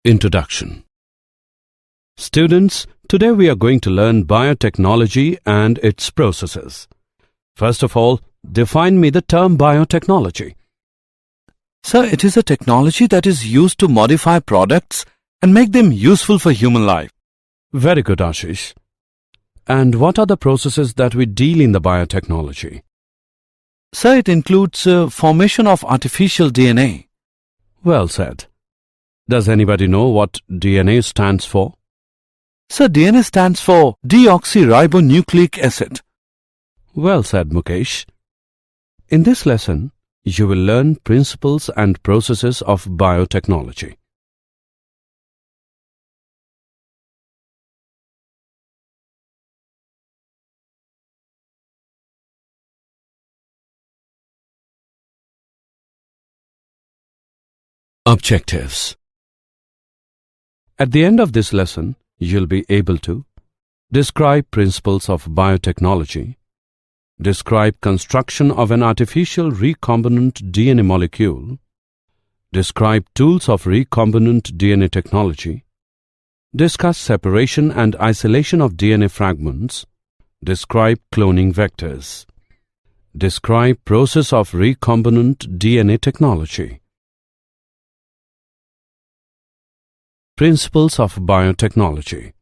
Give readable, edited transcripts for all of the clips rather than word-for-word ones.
Introduction. Students, today we are going to learn biotechnology and its processes. First of all, define me the term biotechnology. Sir, it is a technology that is used to modify products and make them useful for human life. Very good, Ashish. And what are the processes that we deal in the biotechnology? Sir, it includes formation of artificial DNA. Well said. Does anybody know what DNA stands for? Sir, DNA stands for deoxyribonucleic acid. Well said, Mukesh. In this lesson, you will learn principles and processes of biotechnology. Objectives. At the end of this lesson, you'll be able to describe principles of biotechnology, describe construction of an artificial recombinant DNA molecule, describe tools of recombinant DNA technology, discuss separation and isolation of DNA fragments, describe cloning vectors, describe process of recombinant DNA technology. Principles of biotechnology.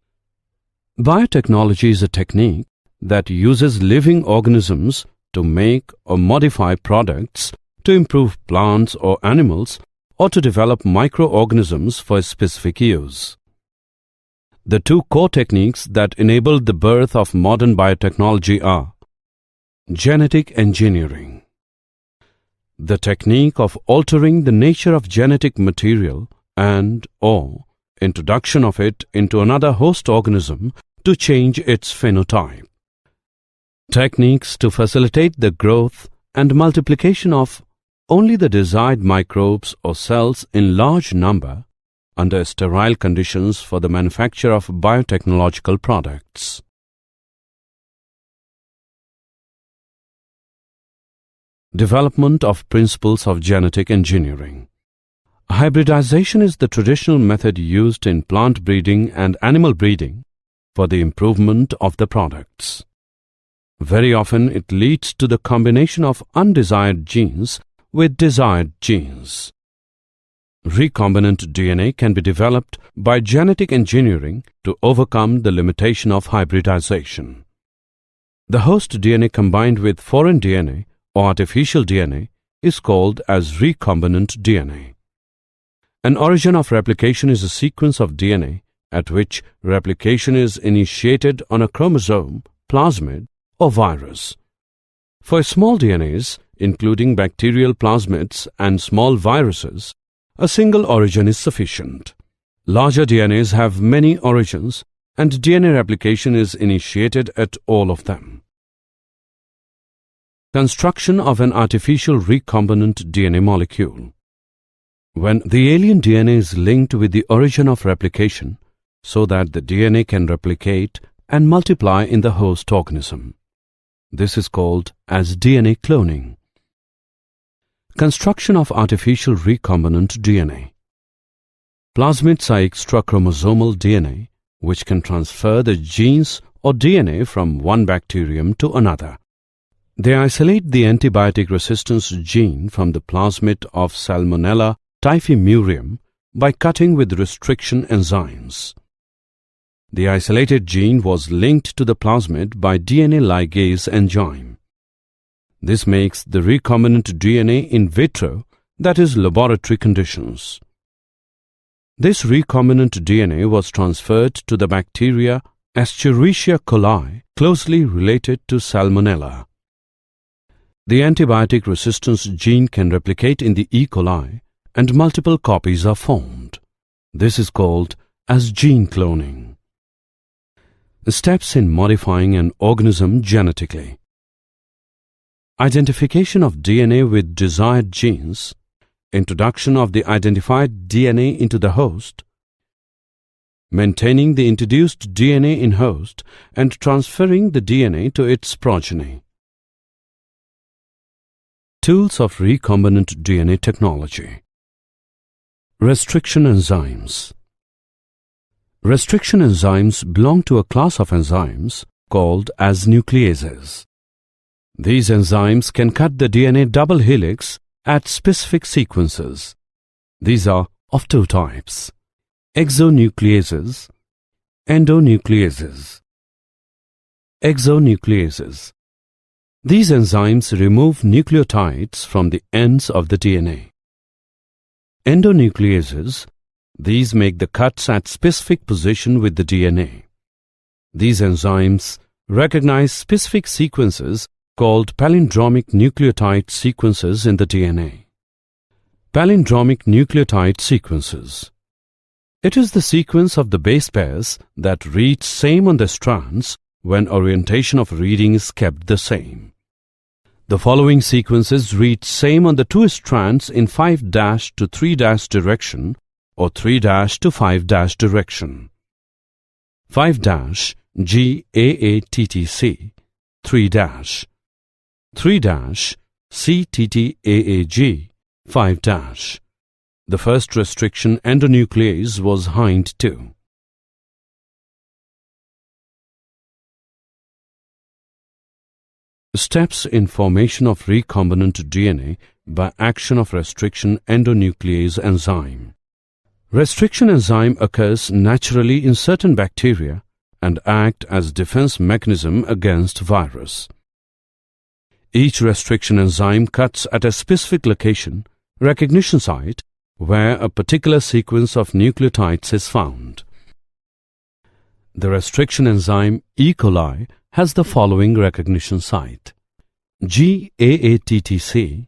Biotechnology is a technique that uses living organisms to make or modify products to improve plants or animals or to develop microorganisms for a specific use. The two core techniques that enabled the birth of modern biotechnology are genetic engineering. The technique of altering the nature of genetic material and/or introduction of it into another host organism to change its phenotype. Techniques to facilitate the growth and multiplication of only the desired microbes or cells in large number under sterile conditions for the manufacture of biotechnological products. Development of principles of genetic engineering. Hybridization is the traditional method used in plant breeding and animal breeding for the improvement of the products. Very often it leads to the combination of undesired genes with desired genes. Recombinant DNA can be developed by genetic engineering to overcome the limitation of hybridization. The host DNA combined with foreign DNA or artificial DNA is called as recombinant DNA. An origin of replication is a sequence of DNA at which replication is initiated on a chromosome, plasmid, or virus. For small DNAs, including bacterial plasmids and small viruses, a single origin is sufficient. Larger DNAs have many origins, and DNA replication is initiated at all of them. Construction of an artificial recombinant DNA molecule. When the alien DNA is linked with the origin of replication so that the DNA can replicate and multiply in the host organism. This is called as DNA cloning. Construction of artificial recombinant DNA. Plasmids are extrachromosomal DNA which can transfer the genes or DNA from one bacterium to another. They isolate the antibiotic resistance gene from the plasmid of Salmonella typhimurium by cutting with restriction enzymes. The isolated gene was linked to the plasmid by DNA ligase enzyme. This makes the recombinant DNA in vitro, that is, laboratory conditions. This recombinant DNA was transferred to the bacteria Escherichia coli, closely related to Salmonella. The antibiotic resistance gene can replicate in the E. coli and multiple copies are formed. This is called as gene cloning. Steps in modifying an organism genetically. Identification of DNA with desired genes, introduction of the identified DNA into the host, maintaining the introduced DNA in host and transferring the DNA to its progeny. Tools of recombinant DNA technology. Restriction enzymes. Restriction enzymes belong to a class of enzymes called as nucleases. These enzymes can cut the DNA double helix at specific sequences. These are of two types: exonucleases, endonucleases. Exonucleases. These enzymes remove nucleotides from the ends of the DNA. Endonucleases. These make the cuts at specific position with the DNA. These enzymes recognize specific sequences called palindromic nucleotide sequences in the DNA. Palindromic nucleotide sequences. It is the sequence of the base pairs that read same on the strands when orientation of reading is kept the same. The following sequences read same on the two strands in 5' to 3' direction or 3' to 5' direction. 5' GAATTC, 3', 3' CTTAAG, 5'. The first restriction endonuclease was Hind 2. Steps in formation of recombinant DNA by action of restriction endonuclease enzyme. Restriction enzyme occurs naturally in certain bacteria and act as defense mechanism against virus. Each restriction enzyme cuts at a specific location, recognition site, where a particular sequence of nucleotides is found. The restriction enzyme E. coli has the following recognition site: GAATTC,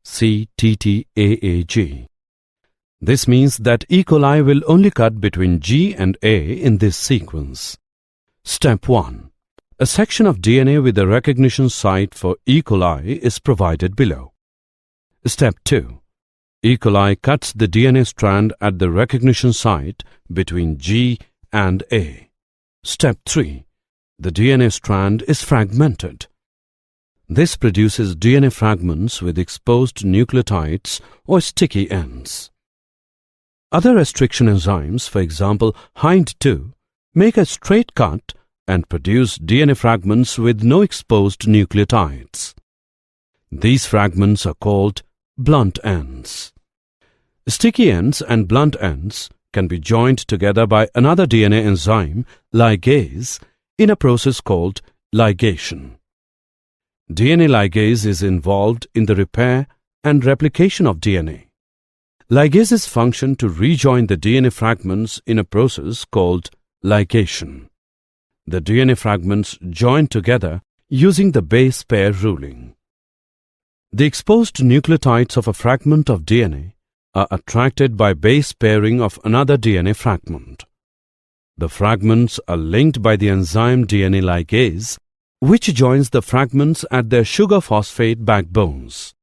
CTTAAG. This means that E. coli will only cut between G and A in this sequence. Step 1. A section of DNA with the recognition site for E. coli is provided below. Step 2. E. coli cuts the DNA strand at the recognition site between G and A. Step 3. The DNA strand is fragmented. This produces DNA fragments with exposed nucleotides or sticky ends. Other restriction enzymes, for example Hind 2, make a straight cut and produce DNA fragments with no exposed nucleotides. These fragments are called blunt ends. Sticky ends and blunt ends can be joined together by another DNA enzyme, ligase, in a process called ligation. DNA ligase is involved in the repair and replication of DNA. Ligases function to rejoin the DNA fragments in a process called ligation. The DNA fragments join together using the base pair ruling. The exposed nucleotides of a fragment of DNA are attracted by base pairing of another DNA fragment. The fragments are linked by the enzyme DNA ligase, which joins the fragments at their sugar phosphate backbones.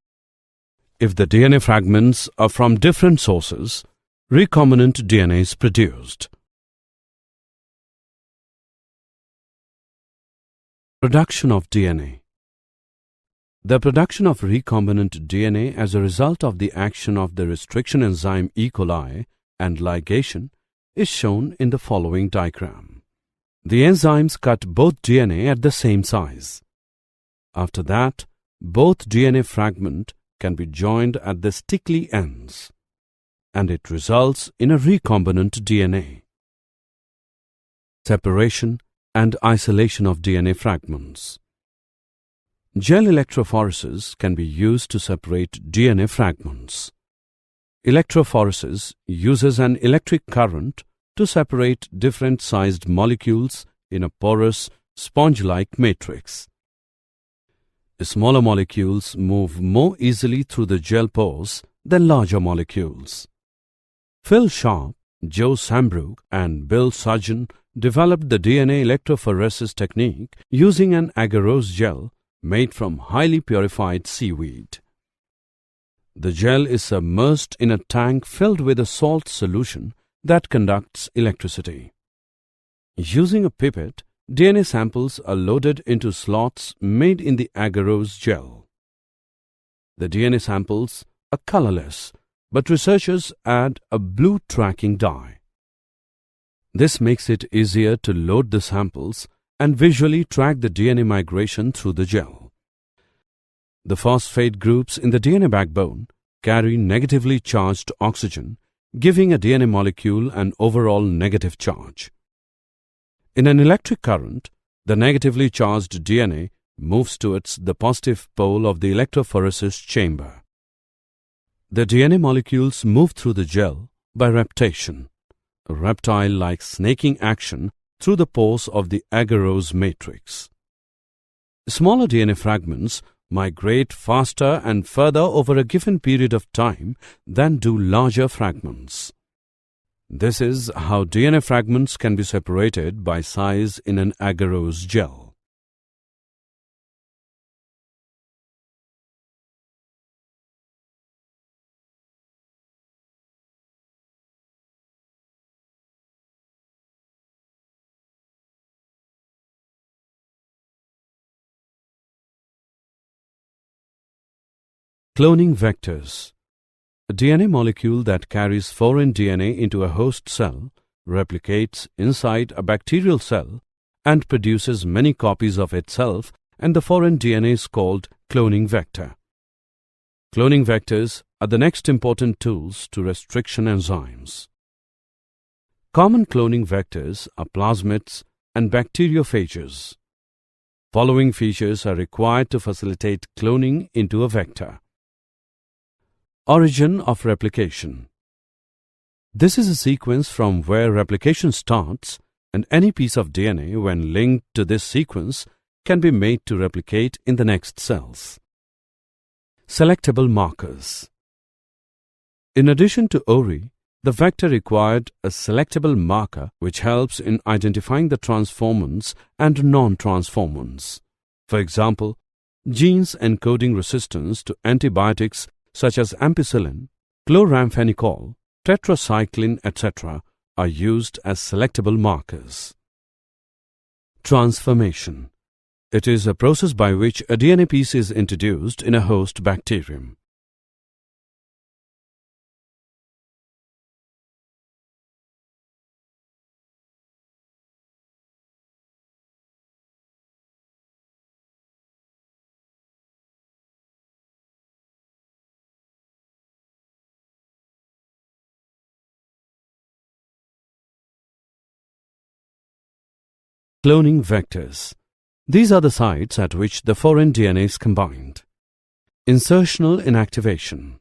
If the DNA fragments are from different sources, recombinant DNA is produced. Production of DNA. The production of recombinant DNA as a result of the action of the restriction enzyme E. coli and ligation is shown in the following diagram. The enzymes cut both DNA at the same size. After that, both DNA fragment can be joined at the sticky ends, and it results in a recombinant DNA. Separation and isolation of DNA fragments. Gel electrophoresis can be used to separate DNA fragments. Electrophoresis uses an electric current to separate different-sized molecules in a porous, sponge-like matrix. Smaller molecules move more easily through the gel pores than larger molecules. Phil Sharp, Joe Sambrook, and Bill Sugden developed the DNA electrophoresis technique using an agarose gel made from highly purified seaweed. The gel is submerged in a tank filled with a salt solution that conducts electricity. Using a pipette, DNA samples are loaded into slots made in the agarose gel. The DNA samples are colorless, but researchers add a blue tracking dye. This makes it easier to load the samples and visually track the DNA migration through the gel. The phosphate groups in the DNA backbone carry negatively charged oxygen, giving a DNA molecule an overall negative charge. In an electric current, the negatively charged DNA moves towards the positive pole of the electrophoresis chamber. The DNA molecules move through the gel by reptation, a reptile-like snaking action through the pores of the agarose matrix. Smaller DNA fragments migrate faster and further over a given period of time than do larger fragments. This is how DNA fragments can be separated by size in an agarose gel. Cloning vectors. A DNA molecule that carries foreign DNA into a host cell replicates inside a bacterial cell and produces many copies of itself, and the foreign DNA is called cloning vector. Cloning vectors are the next important tools to restriction enzymes. Common cloning vectors are plasmids and bacteriophages. Following features are required to facilitate cloning into a vector. Origin of replication. This is a sequence from where replication starts, and any piece of DNA, when linked to this sequence, can be made to replicate in the next cells. Selectable markers. In addition to ORI, the vector required a selectable marker which helps in identifying the transformants and non-transformants. For example, genes encoding resistance to antibiotics such as ampicillin, chloramphenicol, tetracycline, etc. are used as selectable markers. Transformation. It is a process by which a DNA piece is introduced in a host bacterium. Cloning vectors. These are the sites at which the foreign DNA is combined. Insertional inactivation.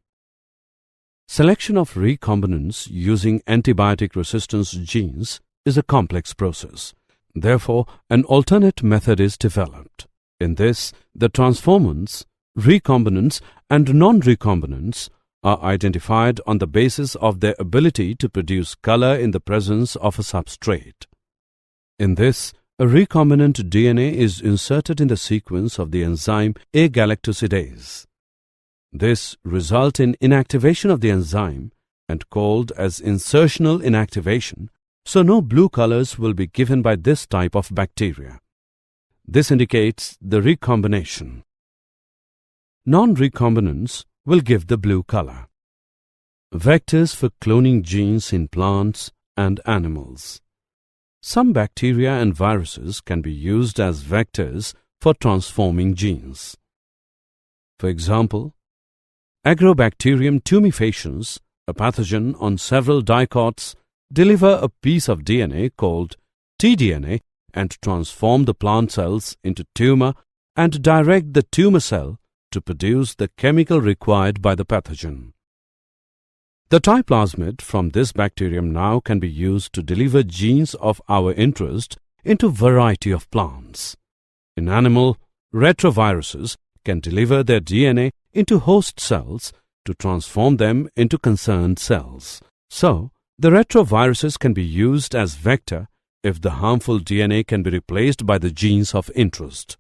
Selection of recombinants using antibiotic resistance genes is a complex process. Therefore, an alternate method is developed. In this, the transformants, recombinants, and non-recombinants are identified on the basis of their ability to produce color in the presence of a substrate. In this, a recombinant DNA is inserted in the sequence of the enzyme agalactosidase. This results in inactivation of the enzyme and called as insertional inactivation, so no blue colors will be given by this type of bacteria. This indicates the recombination. Non-recombinants will give the blue color. Vectors for cloning genes in plants and animals. Some bacteria and viruses can be used as vectors for transforming genes. For example, Agrobacterium tumefaciens, a pathogen on several dicots, deliver a piece of DNA called tDNA and transform the plant cells into tumor and direct the tumor cell to produce the chemical required by the pathogen. The plasmid from this bacterium now can be used to deliver genes of our interest into variety of plants. In animal, retroviruses can deliver their DNA into host cells to transform them into concerned cells. So, the retroviruses can be used as vector if the harmful DNA can be replaced by the genes of interest.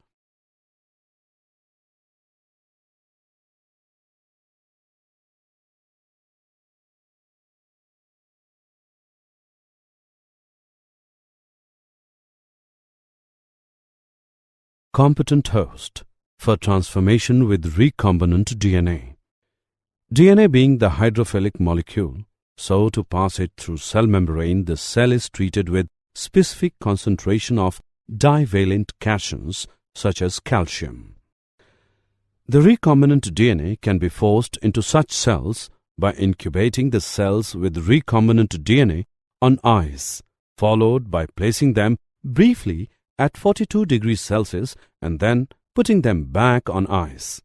Competent host for transformation with recombinant DNA. DNA being the hydrophilic molecule, So to pass it through cell membrane, the cell is treated with specific concentration of divalent cations such as calcium. The recombinant DNA can be forced into such cells by incubating the cells with recombinant DNA on ice, followed by placing them briefly at 42 degrees Celsius and then putting them back on ice.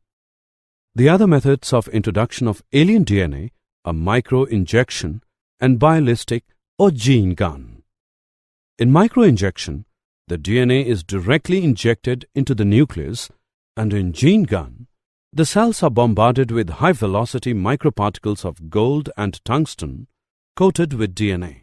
The other methods of introduction of alien DNA are microinjection and ballistic or gene gun. In microinjection, the DNA is directly injected into the nucleus, and in gene gun, the cells are bombarded with high-velocity microparticles of gold and tungsten coated with DNA.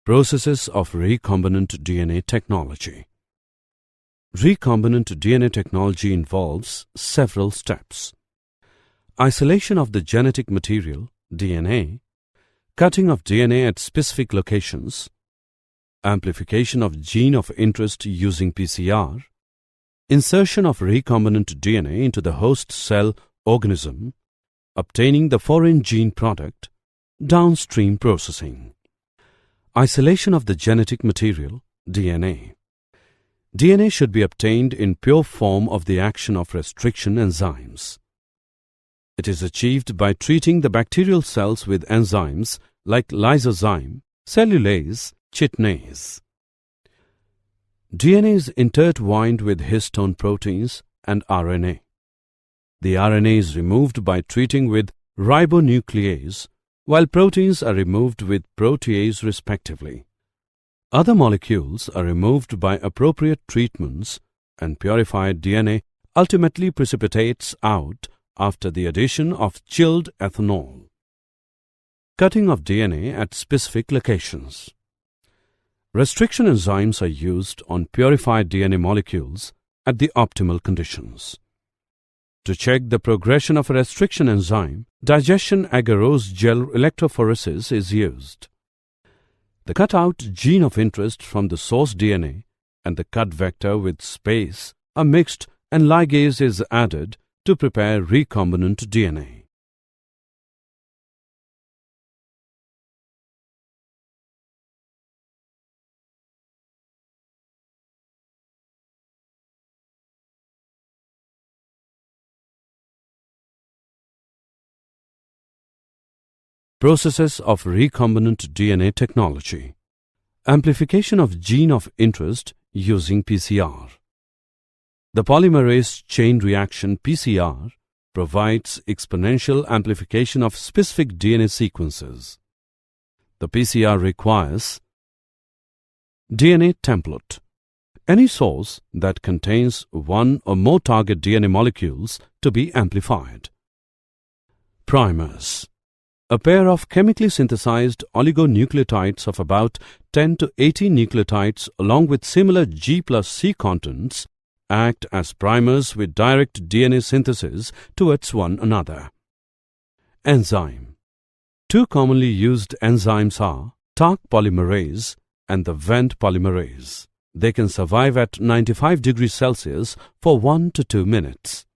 Processes of recombinant DNA technology. Recombinant DNA technology involves several steps: isolation of the genetic material, DNA, cutting of DNA at specific locations, amplification of gene of interest using PCR, insertion of recombinant DNA into the host cell organism, obtaining the foreign gene product, downstream processing. Isolation of the genetic material, DNA. DNA should be obtained in pure form of the action of restriction enzymes. It is achieved by treating the bacterial cells with enzymes like lysozyme, cellulase, chitinase. DNA is intertwined with histone proteins and RNA. The RNA is removed by treating with ribonuclease, while proteins are removed with protease respectively. Other molecules are removed by appropriate treatments, and purified DNA ultimately precipitates out after the addition of chilled ethanol. Cutting of DNA at specific locations. Restriction enzymes are used on purified DNA molecules at the optimal conditions. To check the progression of a restriction enzyme, digestion agarose gel electrophoresis is used. The cut-out gene of interest from the source DNA and the cut vector with space are mixed and ligase is added to prepare recombinant DNA. Processes of recombinant DNA technology. Amplification of gene of interest using PCR. The polymerase chain reaction PCR provides exponential amplification of specific DNA sequences. The PCR requires DNA template, any source that contains one or more target DNA molecules to be amplified. Primers, a pair of chemically synthesized oligonucleotides of about 10 to 18 nucleotides along with similar G plus C contents act as primers with direct DNA synthesis towards one another. Enzyme. Two commonly used enzymes are Taq polymerase and the Vent polymerase. They can survive at 95 degrees Celsius for 1 to 2 minutes.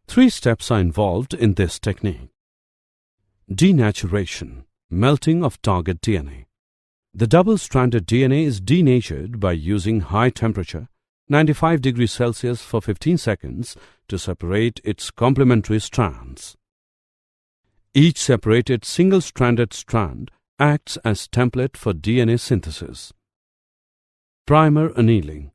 3 steps are involved in this technique. Denaturation, melting of target DNA. The double-stranded DNA is denatured by using high temperature, 95 degrees Celsius for 15 seconds to separate its complementary strands. Each separated single-stranded strand acts as template for DNA synthesis. Primer annealing.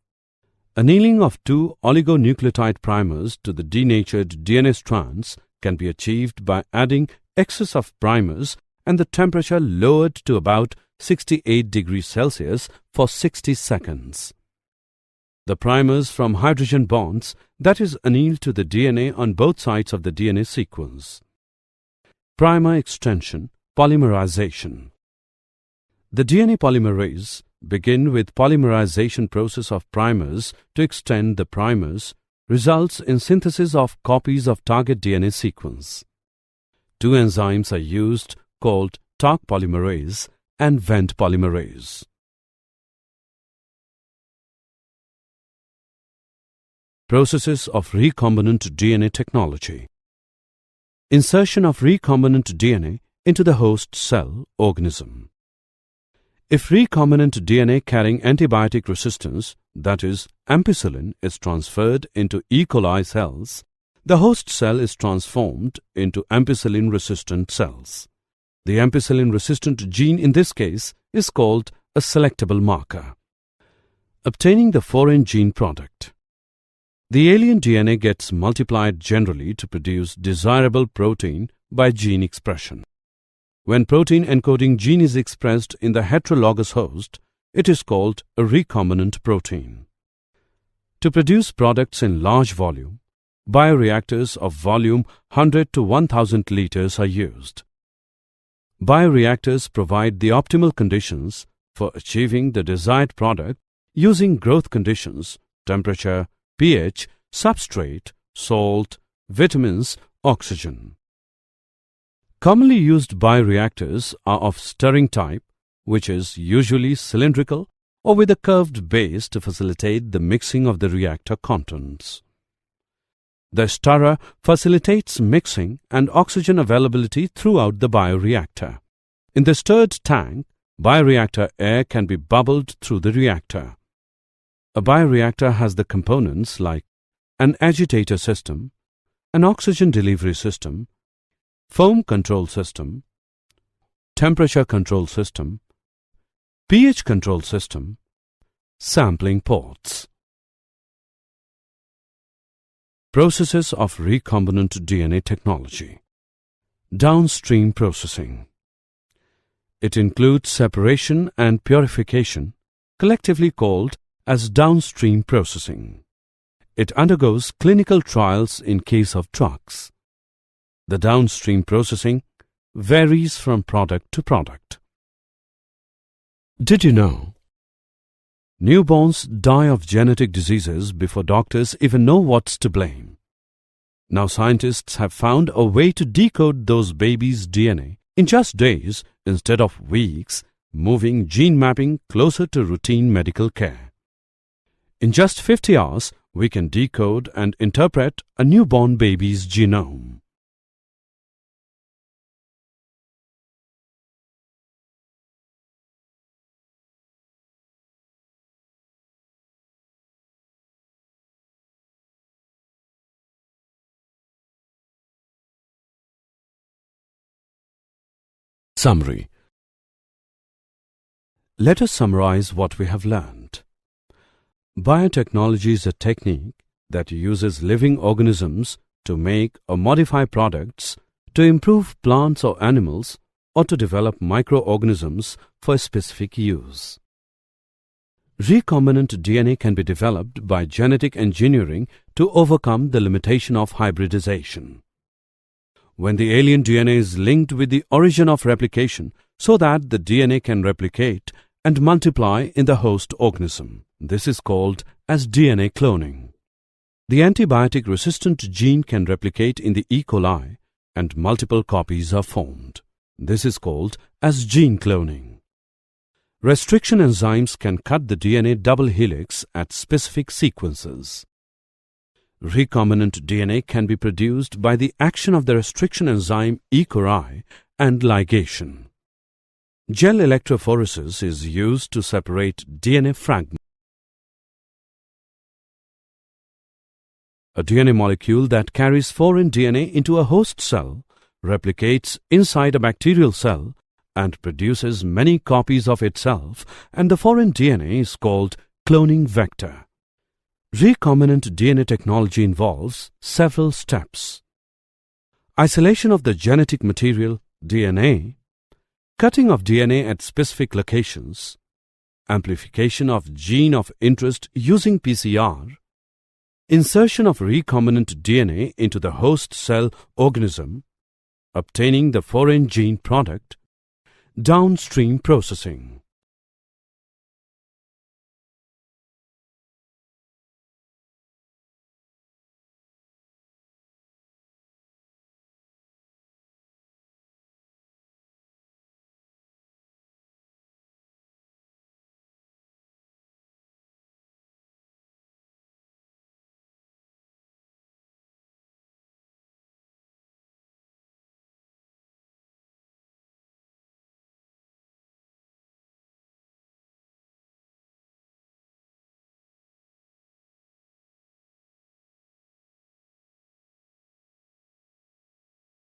Annealing of 2 oligonucleotide primers to the denatured DNA strands can be achieved by adding excess of primers and the temperature lowered to about 68 degrees Celsius for 60 seconds. The primers from hydrogen bonds that is annealed to the DNA on both sides of the DNA sequence. Primer extension, polymerization. The DNA polymerase begin with polymerization process of primers to extend the primers results in synthesis of copies of target DNA sequence. Two enzymes are used called Taq polymerase and Vent polymerase. Processes of recombinant DNA technology. Insertion of recombinant DNA into the host cell organism. If recombinant DNA carrying antibiotic resistance, that is, ampicillin, is transferred into E. coli cells, the host cell is transformed into ampicillin-resistant cells. The ampicillin-resistant gene in this case is called a selectable marker. Obtaining the foreign gene product. The alien DNA gets multiplied generally to produce desirable protein by gene expression. When protein encoding gene is expressed in the heterologous host, it is called a recombinant protein. To produce products in large volume, bioreactors of volume 100 to 1000 liters are used. Bioreactors provide the optimal conditions for achieving the desired product using growth conditions, temperature, pH, substrate, salt, vitamins, oxygen. Commonly used bioreactors are of stirring type, which is usually cylindrical or with a curved base to facilitate the mixing of the reactor contents. The stirrer facilitates mixing and oxygen availability throughout the bioreactor. In the stirred tank, bioreactor air can be bubbled through the reactor. A bioreactor has the components like an agitator system, an oxygen delivery system, foam control system, temperature control system, pH control system, sampling ports. Processes of recombinant DNA technology. Downstream processing. It includes separation and purification, collectively called as downstream processing. It undergoes clinical trials in case of drugs. The downstream processing varies from product to product. Did you know? Newborns die of genetic diseases before doctors even know what's to blame. Now scientists have found a way to decode those babies' DNA in just days instead of weeks, moving gene mapping closer to routine medical care. In just 50 hours, we can decode and interpret a newborn baby's genome. Summary. Let us summarize what we have learned. Biotechnology is a technique that uses living organisms to make or modify products to improve plants or animals or to develop microorganisms for specific use. Recombinant DNA can be developed by genetic engineering to overcome the limitation of hybridization. When the alien DNA is linked with the origin of replication so that the DNA can replicate and multiply in the host organism. This is called as DNA cloning. The antibiotic-resistant gene can replicate in the E. coli and multiple copies are formed. This is called as gene cloning. Restriction enzymes can cut the DNA double helix at specific sequences. Recombinant DNA can be produced by the action of the restriction enzyme E. coli and ligation. Gel electrophoresis is used to separate DNA fragments. A DNA molecule that carries foreign DNA into a host cell replicates inside a bacterial cell and produces many copies of itself, and the foreign DNA is called cloning vector. Recombinant DNA technology involves several steps: isolation of the genetic material, DNA, cutting of DNA at specific locations, amplification of gene of interest using PCR, insertion of recombinant DNA into the host cell organism, obtaining the foreign gene product, downstream processing.